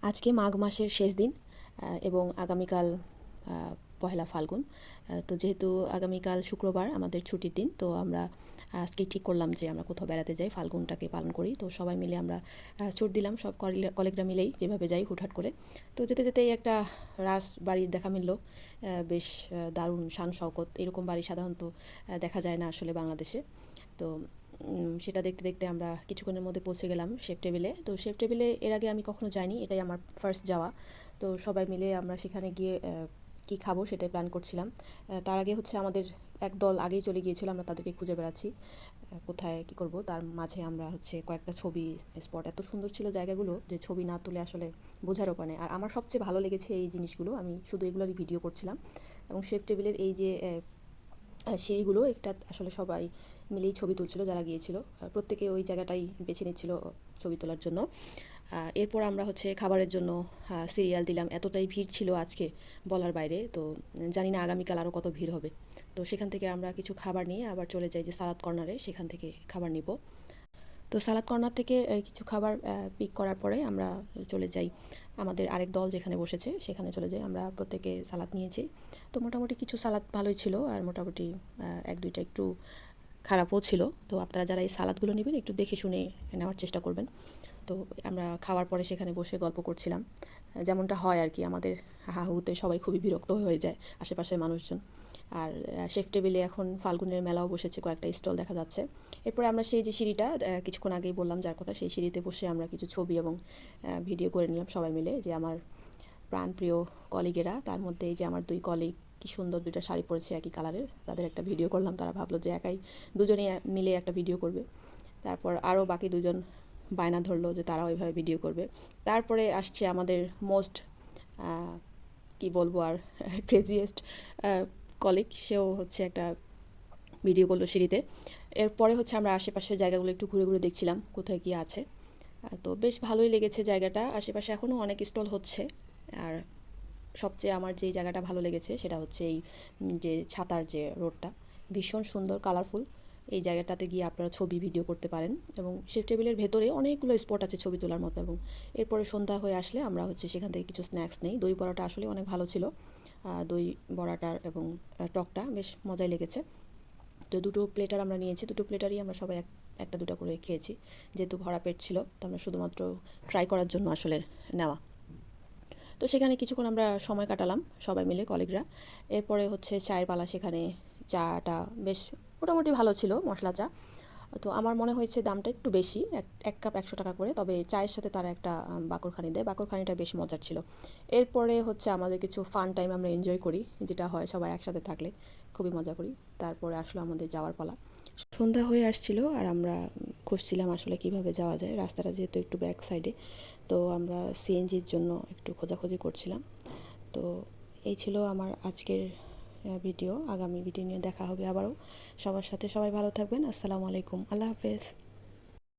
আজকে মাঘ মাসের শেষ দিন এবং আগামীকাল পহেলা ফাল্গুন। তো যেহেতু আগামীকাল শুক্রবার আমাদের ছুটির দিন, তো আমরা আজকেই ঠিক করলাম যে আমরা কোথাও বেড়াতে যাই, ফাল্গুনটাকে পালন করি। তো সবাই মিলে আমরা ছুট দিলাম, সব কলিগরা মিলেই যেভাবে যাই হুটহাট করে। তো যেতে যেতেই একটা বাড়ির দেখা মিলল, বেশ দারুণ শান শওকত, এরকম বাড়ি সাধারণত দেখা যায় না আসলে বাংলাদেশে। তো সেটা দেখতে দেখতে আমরা কিছুক্ষণের মধ্যে পৌঁছে গেলাম শেফ টেবিলে। তো শেফ টেবিলে এর আগে আমি কখনো যাইনি, এটাই আমার ফার্স্ট যাওয়া। তো সবাই মিলে আমরা সেখানে গিয়ে কী খাবো সেটাই প্ল্যান করছিলাম। তার আগে হচ্ছে আমাদের এক দল আগেই চলে গিয়েছিল, আমরা তাদেরকে খুঁজে বেড়াচ্ছি কোথায় কী করব। তার মাঝে আমরা হচ্ছে কয়েকটা ছবি স্পট, এত সুন্দর ছিল জায়গাগুলো যে ছবি না তুলে আসলে বোঝার উপায় নেই। আর আমার সবচেয়ে ভালো লেগেছে এই জিনিসগুলো, আমি শুধু এগুলোরই ভিডিও করছিলাম। এবং শেফ টেবিলের এই যে সিঁড়িগুলো, একটা আসলে সবাই মিলেই ছবি তুলছিল যারা গিয়েছিল, প্রত্যেকে ওই জায়গাটাই বেছে নিচ্ছিল ছবি তোলার জন্য। এরপর আমরা হচ্ছে খাবারের জন্য সিরিয়াল দিলাম, এতটাই ভিড় ছিল আজকে বলার বাইরে। তো জানি না আগামীকাল আরও কত ভিড় হবে। তো সেখান থেকে আমরা কিছু খাবার নিয়ে আবার চলে যাই যে সালাদ কর্নারে, সেখান থেকে খাবার নিব। তো সালাদ কর্নার থেকে কিছু খাবার পিক করার পরে আমরা চলে যাই আমাদের আরেক দল যেখানে বসেছে সেখানে চলে যাই। আমরা প্রত্যেকে সালাদ নিয়েছি। তো মোটামুটি কিছু সালাদ ভালোই ছিল, আর মোটামুটি এক দুইটা একটু খারাপও ছিল। তো আপনারা যারা এই সালাদগুলো নেবেন একটু দেখে শুনে নেওয়ার চেষ্টা করবেন। তো আমরা খাওয়ার পরে সেখানে বসে গল্প করছিলাম, যেমনটা হয় আর কি, আমাদের হাহুতে সবাই খুবই বিরক্ত হয়ে যায় আশেপাশের মানুষজন। আর শেফ টেবিলে এখন ফাল্গুনের মেলাও বসেছে, কয়েকটা স্টল দেখা যাচ্ছে। এরপরে আমরা সেই যে সিঁড়িটা কিছুক্ষণ আগেই বললাম যার কথা, সেই সিঁড়িতে বসে আমরা কিছু ছবি এবং ভিডিও করে নিলাম সবাই মিলে, যে আমার প্রাণপ্রিয় কলিগেরা। তার মধ্যে এই যে আমার দুই কলিগ কি সুন্দর দুইটা শাড়ি পরেছে একই কালারের, তাদের একটা ভিডিও করলাম। তারা ভাবলো যে একাই দুজনেই মিলে একটা ভিডিও করবে। তারপর আরও বাকি দুজন বায়না ধরলো যে তারাও ওইভাবে ভিডিও করবে। তারপরে আসছে আমাদের মোস্ট কি বলবো আর ক্রেজিয়েস্ট কলিগ, সেও হচ্ছে একটা ভিডিও করলো সিঁড়িতে। এরপরে হচ্ছে আমরা আশেপাশের জায়গাগুলো একটু ঘুরে ঘুরে দেখছিলাম কোথায় কী আছে। তো বেশ ভালোই লেগেছে জায়গাটা, আশেপাশে এখনও অনেক স্টল হচ্ছে। আর সবচেয়ে আমার যেই জায়গাটা ভালো লেগেছে সেটা হচ্ছে এই যে ছাতার যে রোডটা, ভীষণ সুন্দর কালারফুল। এই জায়গাটাতে গিয়ে আপনারা ছবি ভিডিও করতে পারেন, এবং শেফ টেবিলের ভেতরে অনেকগুলো স্পট আছে ছবি তোলার মতো। এবং এরপরে সন্ধ্যা হয়ে আসলে আমরা হচ্ছে সেখান থেকে কিছু স্ন্যাক্স নেই। দই বড়াটা আসলে অনেক ভালো ছিল, দই বড়াটার এবং টকটা বেশ মজাই লেগেছে। তো দুটো প্লেটার আমরা নিয়েছি, দুটো প্লেটারই আমরা সবাই একটা দুটো করে খেয়েছি, যেহেতু ভরা পেট ছিল। তো আমরা শুধুমাত্র ট্রাই করার জন্য আসলে নেওয়া। তো সেখানে কিছুক্ষণ আমরা সময় কাটালাম সবাই মিলে কলিগরা। এরপরে হচ্ছে চায়ের পালা, সেখানে চাটা বেশ মোটামুটি ভালো ছিল, মশলা চা। তো আমার মনে হয়েছে দামটা একটু বেশি, এক কাপ 100 টাকা করে। তবে চায়ের সাথে তারা একটা বাকরখানি দেয়, বাকরখানিটা বেশ মজার ছিল। এরপরে হচ্ছে আমাদের কিছু ফান টাইম আমরা এনজয় করি, যেটা হয় সবাই একসাথে থাকলে খুবই মজা করি। তারপরে আসলো আমাদের যাওয়ার পালা। সন্ধ্যা হয়ে আসছিল আর আমরা খুঁজছিলাম আসলে কিভাবে যাওয়া যায়, রাস্তাটা যেহেতু একটু ব্যাক সাইডে। তো আমরা সিএনজির জন্য একটু খোঁজাখুঁজি করছিলাম। তো এই ছিল আমার আজকের ভিডিও। আগামী ভিডিও নিয়ে দেখা হবে আবারও সবার সাথে। সবাই ভালো থাকবেন। আসসালামু আলাইকুম, আল্লাহ হাফেজ।